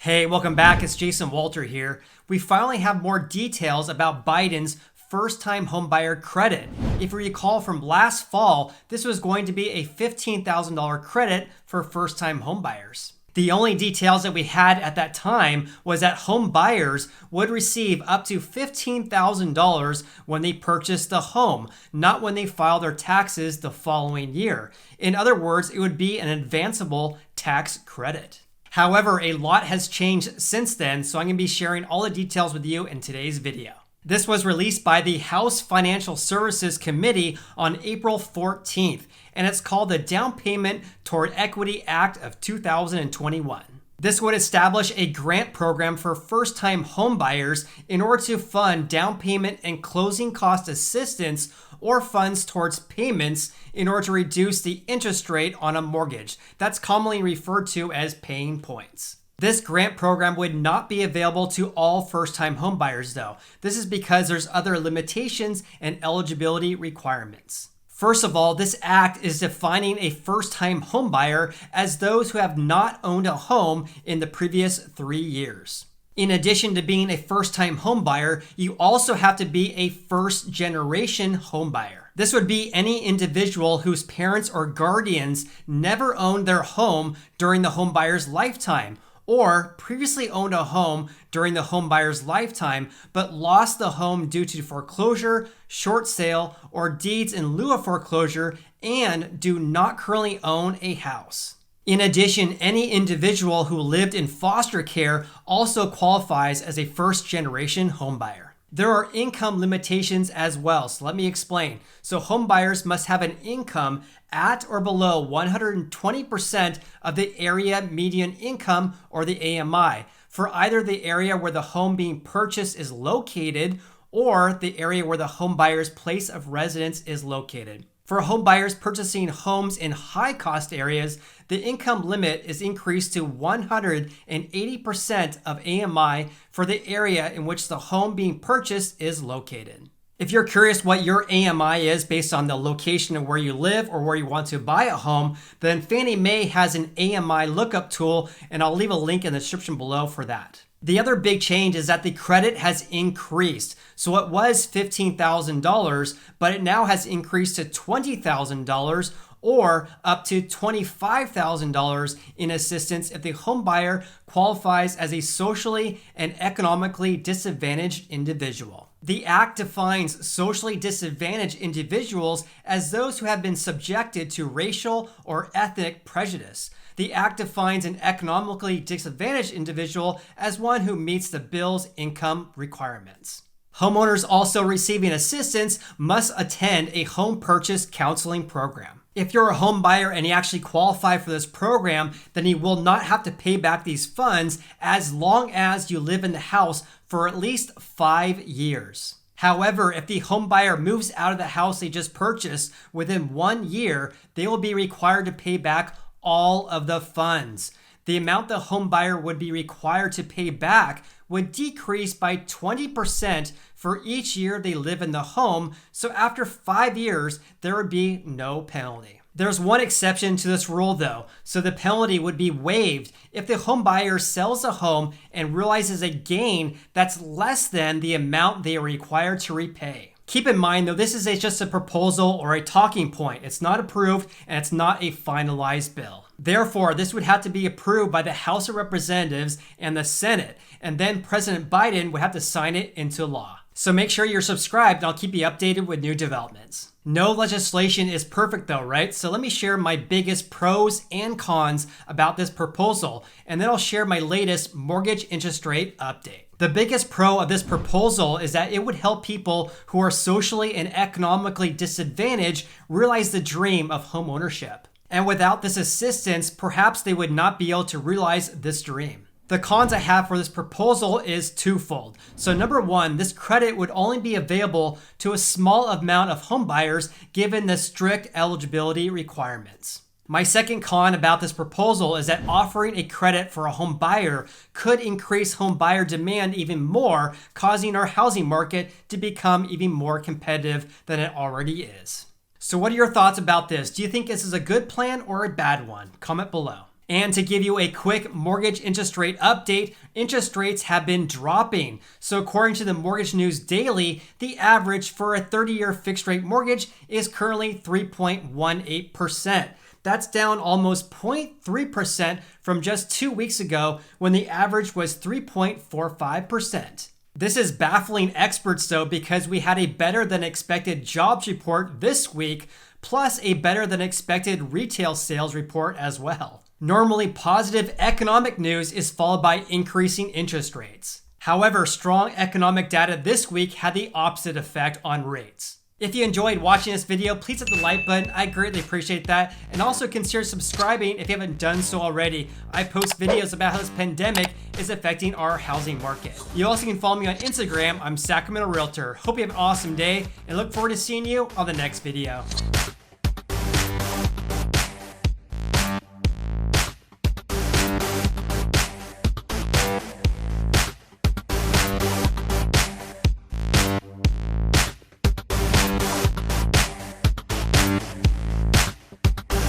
Hey, welcome back. It's Jason Walter here. We finally have more details about Biden's first-time homebuyer credit. If you recall from last fall, this was going to be a $15,000 credit for first-time homebuyers. The only details that we had at that time was that home buyers would receive up to $15,000 when they purchased the home, not when they file their taxes the following year. In other words, it would be an advanceable tax credit. However, a lot has changed since then, so I'm going to be sharing all the details with you in today's video. This was released by the House Financial Services Committee on April 14th, and it's called the Down Payment Toward Equity Act of 2021. This would establish a grant program for first-time homebuyers in order to fund down payment and closing cost assistance or funds towards payments in order to reduce the interest rate on a mortgage. That's commonly referred to as paying points. This grant program would not be available to all first-time homebuyers, though. This is because there's other limitations and eligibility requirements. First of all, this act is defining a first-time homebuyer as those who have not owned a home in the previous 3 years. In addition to being a first-time homebuyer, you also have to be a first-generation homebuyer. This would be any individual whose parents or guardians never owned their home during the homebuyer's lifetime, or previously owned a home during the homebuyer's lifetime, but lost the home due to foreclosure, short sale, or deeds in lieu of foreclosure, and do not currently own a house. In addition, any individual who lived in foster care also qualifies as a first-generation homebuyer. There are income limitations as well, so let me explain. So homebuyers must have an income at or below 120% of the area median income, or the AMI, for either the area where the home being purchased is located or the area where the homebuyer's place of residence is located. For homebuyers purchasing homes in high-cost areas, the income limit is increased to 180% of AMI for the area in which the home being purchased is located. If you're curious what your AMI is based on the location of where you live or where you want to buy a home, then Fannie Mae has an AMI lookup tool, and I'll leave a link in the description below for that. The other big change is that the credit has increased. So it was $15,000, but it now has increased to $20,000 or up to $25,000 in assistance if the homebuyer qualifies as a socially and economically disadvantaged individual. The act defines socially disadvantaged individuals as those who have been subjected to racial or ethnic prejudice. The act defines an economically disadvantaged individual as one who meets the bill's income requirements. Homeowners also receiving assistance must attend a home purchase counseling program. If you're a home buyer and you actually qualify for this program, then you will not have to pay back these funds as long as you live in the house for at least 5 years. However, if the home buyer moves out of the house they just purchased within 1 year, they will be required to pay back all of the funds. The amount the home buyer would be required to pay back would decrease by 20% for each year they live in the home, so after 5 years, there would be no penalty. There's one exception to this rule though, so the penalty would be waived if the home buyer sells a home and realizes a gain that's less than the amount they are required to repay. Keep in mind though, this is just a proposal or a talking point. It's not approved and it's not a finalized bill. Therefore, this would have to be approved by the House of Representatives and the Senate, and then President Biden would have to sign it into law. So make sure you're subscribed and I'll keep you updated with new developments. No legislation is perfect though, right? So let me share my biggest pros and cons about this proposal, and then I'll share my latest mortgage interest rate update. The biggest pro of this proposal is that it would help people who are socially and economically disadvantaged realize the dream of home ownership. And without this assistance, perhaps they would not be able to realize this dream. The cons I have for this proposal is twofold. So number one, this credit would only be available to a small amount of homebuyers given the strict eligibility requirements. My second con about this proposal is that offering a credit for a home buyer could increase home buyer demand even more, causing our housing market to become even more competitive than it already is. So what are your thoughts about this? Do you think this is a good plan or a bad one? Comment below. And to give you a quick mortgage interest rate update, interest rates have been dropping. So according to the Mortgage News Daily, the average for a 30-year fixed rate mortgage is currently 3.18%. That's down almost 0.3% from just 2 weeks ago when the average was 3.45%. This is baffling experts though, because we had a better than expected jobs report this week, plus a better than expected retail sales report as well. Normally, positive economic news is followed by increasing interest rates. However, strong economic data this week had the opposite effect on rates. If you enjoyed watching this video, please hit the like button. I greatly appreciate that. And also consider subscribing if you haven't done so already. I post videos about how this pandemic is affecting our housing market. You also can follow me on Instagram. I'm Sacramento Realtor. Hope you have an awesome day and look forward to seeing you on the next video.